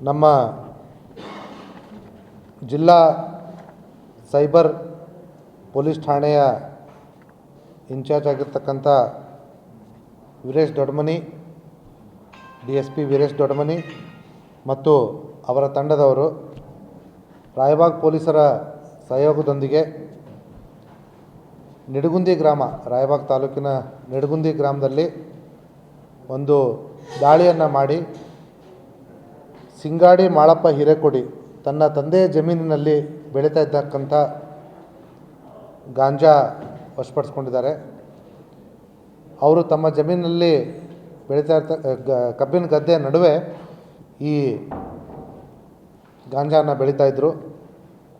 ನಮ್ಮ ಜಿಲ್ಲಾ cyber police ಠಾಣೆಯ ಇನ್ಚಾರ್ಜ್ ಆಗಿರ್ತಕ್ಕಂಥ ವೀರೇಶ್ ದೊಡ್ಮನಿ, DSP ವೀರೇಶ್ ದೊಡ್ಮನಿ ಮತ್ತು ಅವರ ತಂಡದವರು ರಾಯಬಾಗ್ ಪೊಲೀಸರ ಸಹಯೋಗದೊಂದಿಗೆ ನಿಡಗುಂದಿ ಗ್ರಾಮ, ರಾಯಬಾಗ್ ತಾಲೂಕಿನ ನಿಡಗುಂದಿ ಗ್ರಾಮದಲ್ಲಿ ಒಂದು ದಾಳಿಯನ್ನು ಮಾಡಿ ಸಿಂಗಾಡಿ ಮಾಳಪ್ಪ ಹಿರೇಕೊಡಿ ತನ್ನ ತಂದೆಯ ಜಮೀನಿನಲ್ಲಿ ಬೆಳೀತಾ ಇದ್ದಕ್ಕಂಥ ಗಾಂಜಾ ವಶಪಡಿಸ್ಕೊಂಡಿದ್ದಾರೆ. ಅವರು ತಮ್ಮ ಜಮೀನಿನಲ್ಲಿ ಬೆಳೀತಾ ಕಬ್ಬಿನ ಗದ್ದೆ ನಡುವೆ ಈ ಗಾಂಜಾನ ಬೆಳೀತಾಯಿದ್ರು.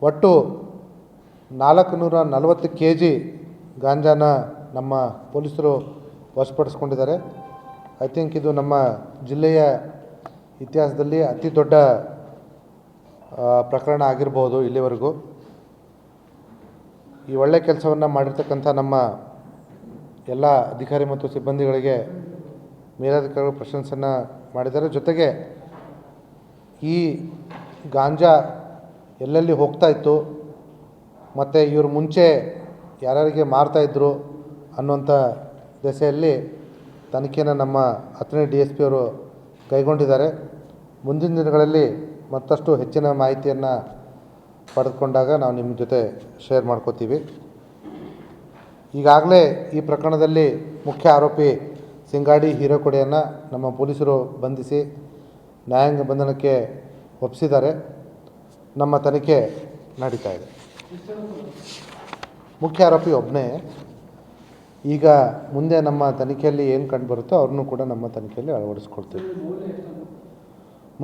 ಒಟ್ಟು 440 kg ಗಾಂಜಾನ ನಮ್ಮ ಪೊಲೀಸರು ವಶಪಡಿಸ್ಕೊಂಡಿದ್ದಾರೆ. ಐ ಥಿಂಕ್ ಇದು ನಮ್ಮ ಜಿಲ್ಲೆಯ ಇತಿಹಾಸದಲ್ಲಿ ಅತಿ ದೊಡ್ಡ ಪ್ರಕರಣ ಆಗಿರ್ಬೋದು ಇಲ್ಲಿವರೆಗೂ. ಈ ಒಳ್ಳೆಯ ಕೆಲಸವನ್ನು ಮಾಡಿರ್ತಕ್ಕಂಥ ನಮ್ಮ ಎಲ್ಲ ಅಧಿಕಾರಿ ಮತ್ತು ಸಿಬ್ಬಂದಿಗಳಿಗೆ ಮೇಲಧಿಕಾರಿಗಳು ಪ್ರಶಂಸೆಯನ್ನು ಮಾಡಿದ್ದಾರೆ. ಜೊತೆಗೆ ಈ ಗಾಂಜಾ ಎಲ್ಲೆಲ್ಲಿ ಹೋಗ್ತಾ ಇತ್ತು ಮತ್ತು ಇವರು ಮುಂಚೆ ಯಾರ್ಯಾರಿಗೆ ಮಾರ್ತಾಯಿದ್ರು ಅನ್ನುವಂಥ ದೆಸೆಯಲ್ಲಿ ತನಿಖೆಯನ್ನು ನಮ್ಮ 10ನೇ DSP ಅವರು ಕೈಗೊಂಡಿದ್ದಾರೆ. ಮುಂದಿನ ದಿನಗಳಲ್ಲಿ ಮತ್ತಷ್ಟು ಹೆಚ್ಚಿನ ಮಾಹಿತಿಯನ್ನು ಪಡೆದುಕೊಂಡಾಗ ನಾವು ನಿಮ್ಮ ಜೊತೆ ಶೇರ್ ಮಾಡ್ಕೋತೀವಿ. ಈಗಾಗಲೇ ಈ ಪ್ರಕರಣದಲ್ಲಿ ಮುಖ್ಯ ಆರೋಪಿ ಸಿಂಗಾಡಿ ಹಿರೇಕೊಡಿಯನ್ನು ನಮ್ಮ ಪೊಲೀಸರು ಬಂಧಿಸಿ ನ್ಯಾಯಾಂಗ ಬಂಧನಕ್ಕೆ ಒಪ್ಪಿಸಿದ್ದಾರೆ. ನಮ್ಮ ತನಿಖೆ ನಡೀತಾ ಇದೆ. ಮುಖ್ಯ ಆರೋಪಿ ಒಬ್ಬನೇ. ಈಗ ಮುಂದೆ ನಮ್ಮ ತನಿಖೆಯಲ್ಲಿ ಏನು ಕಂಡು ಬರುತ್ತೋ ಅವ್ರನ್ನೂ ಕೂಡ ನಮ್ಮ ತನಿಖೆಯಲ್ಲಿ ಅಳವಡಿಸ್ಕೊಳ್ತೀವಿ.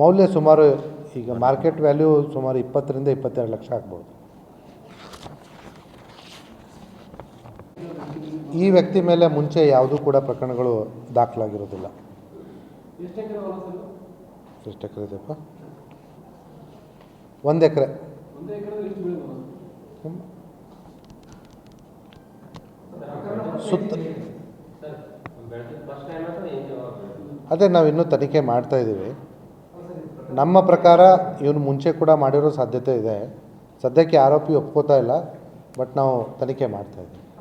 ಮೌಲ್ಯ ಸುಮಾರು ಈಗ ಮಾರ್ಕೆಟ್ ವ್ಯಾಲ್ಯೂ ಸುಮಾರು 20 ರಿಂದ 22 ಲಕ್ಷ ಆಗ್ಬೋದು. ಈ ವ್ಯಕ್ತಿ ಮೇಲೆ ಮುಂಚೆ ಯಾವುದೂ ಕೂಡ ಪ್ರಕರಣಗಳು ದಾಖಲಾಗಿರೋದಿಲ್ಲ. ಎಷ್ಟು ಎಕರೆ ಇದೆಯಪ್ಪ? 1 ಎಕರೆ. ಸುತ್ತ ಅದೇ ನಾವು ಇನ್ನೂ ತನಿಖೆ ಮಾಡ್ತಾ ಇದ್ದೀವಿ. ನಮ್ಮ ಪ್ರಕಾರ ಇವನು ಮುಂಚೆ ಕೂಡ ಮಾಡಿರೋ ಸಾಧ್ಯತೆ ಇದೆ. ಸದ್ಯಕ್ಕೆ ಆರೋಪಿ ಒಪ್ಕೋತಾ ಇಲ್ಲ, ಬಟ್ ನಾವು ತನಿಖೆ ಮಾಡ್ತಾ ಇದ್ದೀವಿ.